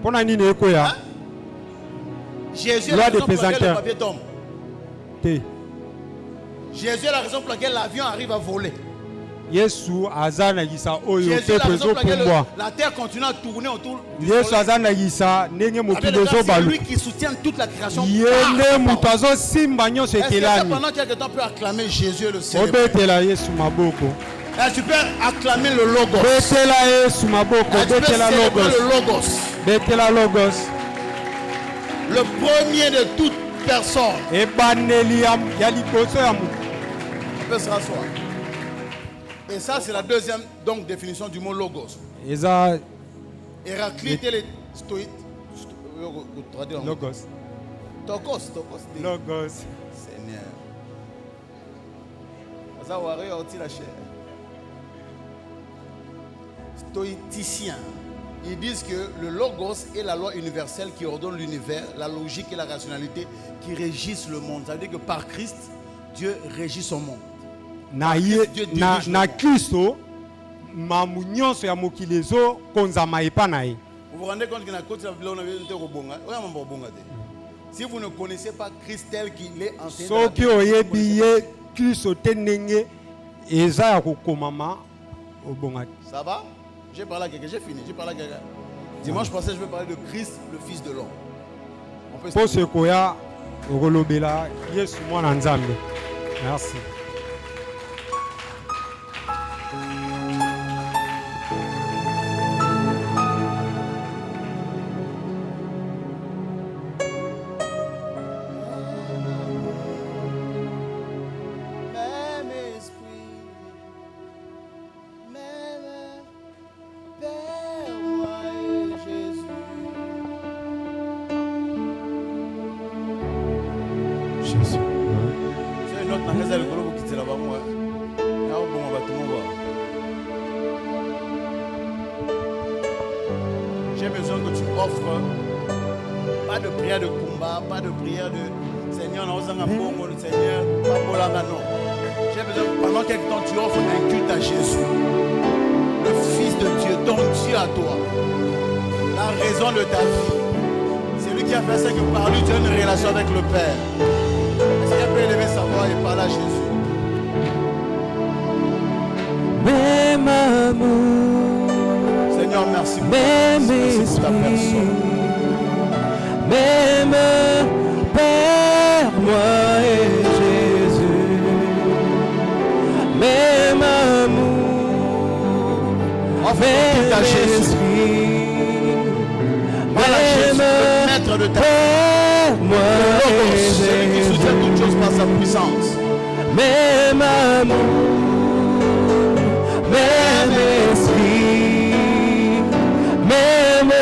mpona nini ekoya Hein? Jésus est Loi la de raison pour laquelle le pesanteur. papier tombe. te. Jésus est la raison pour laquelle l'avion arrive à voler. Yesu azanakisa oyo Jésus est la pepe raison pour laquelle ezopumbwa. la terre continue à tourner autour du Yesu soleil. azanakisa ndenge mokili C'est ezobaluka. lui qui soutient toute la création. Ye nde moto azosimba nyonso Est-ce que ekelani. pendant quelques temps, tu peux acclamer Jésus et le célébrer? Obetela Yesu maboko. Est-ce que tu peux acclamer le Logos? Betela Yesu maboko. Est-ce que tu peux Betela célébrer logos. le Logos? Betela logos. Le premier de toute personne. Ebaneli ya liboso ya moto. On peut se rasseoir. Et ça, c'est la deuxième donc, définition du mot Logos. Eza Héraclite et les stoïdes. logos. Tokos. Logos. Seigneur. Ça va réortir la chair. Stoïticiens. Ils disent que le Logos est la loi universelle qui ordonne l'univers, la logique et la rationalité qui régissent le monde. Ça veut dire que par Christ, Dieu régit son monde. Na Kristo mamu nyonso ya mokili ezokonzama epa na ye. Vous vous rendez compte que si vous ne connaissez pas Christ tel qu'il est enseigné, Soki oyebi ye Kristo te ndenge eza ya kokomama obonga. ça va? J'ai parlé à quelqu'un, j'ai fini. J'ai parlé à quelqu'un. Dimanche passé, je vais parler de Christ, le Fils de l'homme. On peut se Po sekoya okolobela Yesu mwana Nzambe. Merci. Même esprit, même Père, moi et Jésus. Jésus. C'est une autre langue, c'est le gros qui est là-bas, moi. Là, bon, on va tout le monde voir. J'ai besoin que tu offres pas de prière de combat, pas de prière de Seigneur, non, Seigneur, pas pour la non. J'ai besoin que pendant quelque temps tu offres un culte à Jésus, le Fils de Dieu, ton Dieu à toi, la raison de ta vie. C'est lui qui a fait ça, que par lui tu as une relation avec le Père. Est-ce qu'il peut élever sa voix et parler à Jésus? Même amour, Seigneur, merci pour, même merci pour ta esprit, personne. même Père, moi et Jésus, même amour, Offre à Jésus. esprit, Parle à Jésus, le maître de ta vie. Père, moi Le Logos, et celui qui soutient toutes choses par sa puissance. même amour, même esprit, même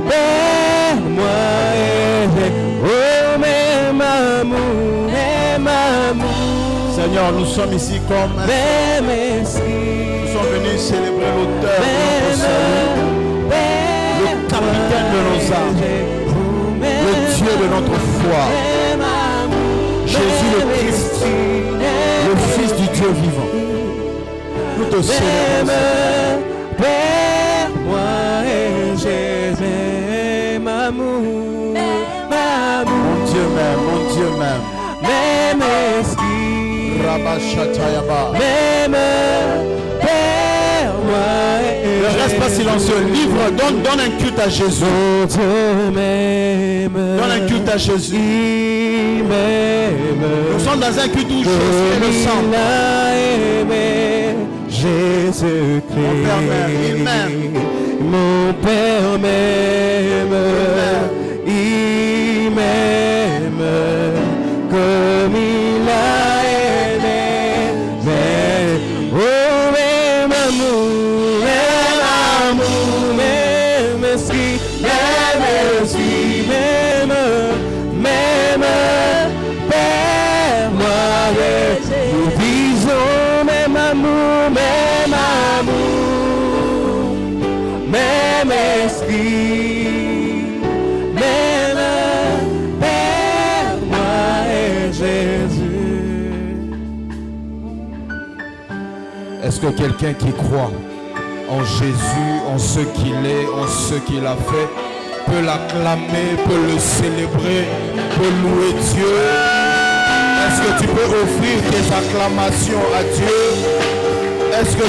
Père, moi et oh, même amour, même amour, Seigneur, nous sommes ici comme même esprit, nous sommes venus célébrer l'auteur de notre salut, le capitaine de nos âmes, le Dieu de notre foi, Jésus le Christ, le Fils du Dieu vivant. Nous te célébrons. Père, moi et Jésus, même amour, Mon Dieu même, mon Dieu même. même esprit, Rabba Shatayaba. même Père, moi et Ne reste pas silencieux. Livre, donne un culte à Jésus. Donne un culte à Jésus. Nous sommes dans un culte où Jésus est le centre. Jésus-Christ, Mon Père m'aime, il m'aime. mon Père m'aime, il m'aime comme il a aimé. Mais, oh, même amour, même esprit, même Père, moi, nous disons même amour, même esprit, même Père, moi et Jésus. Est-ce que quelqu'un qui croit en Jésus, en ce qu'il est, en ce qu'il a fait, peut l'acclamer, peut le célébrer, peut louer Dieu? Est-ce que tu peux offrir tes acclamations à Dieu? Est-ce que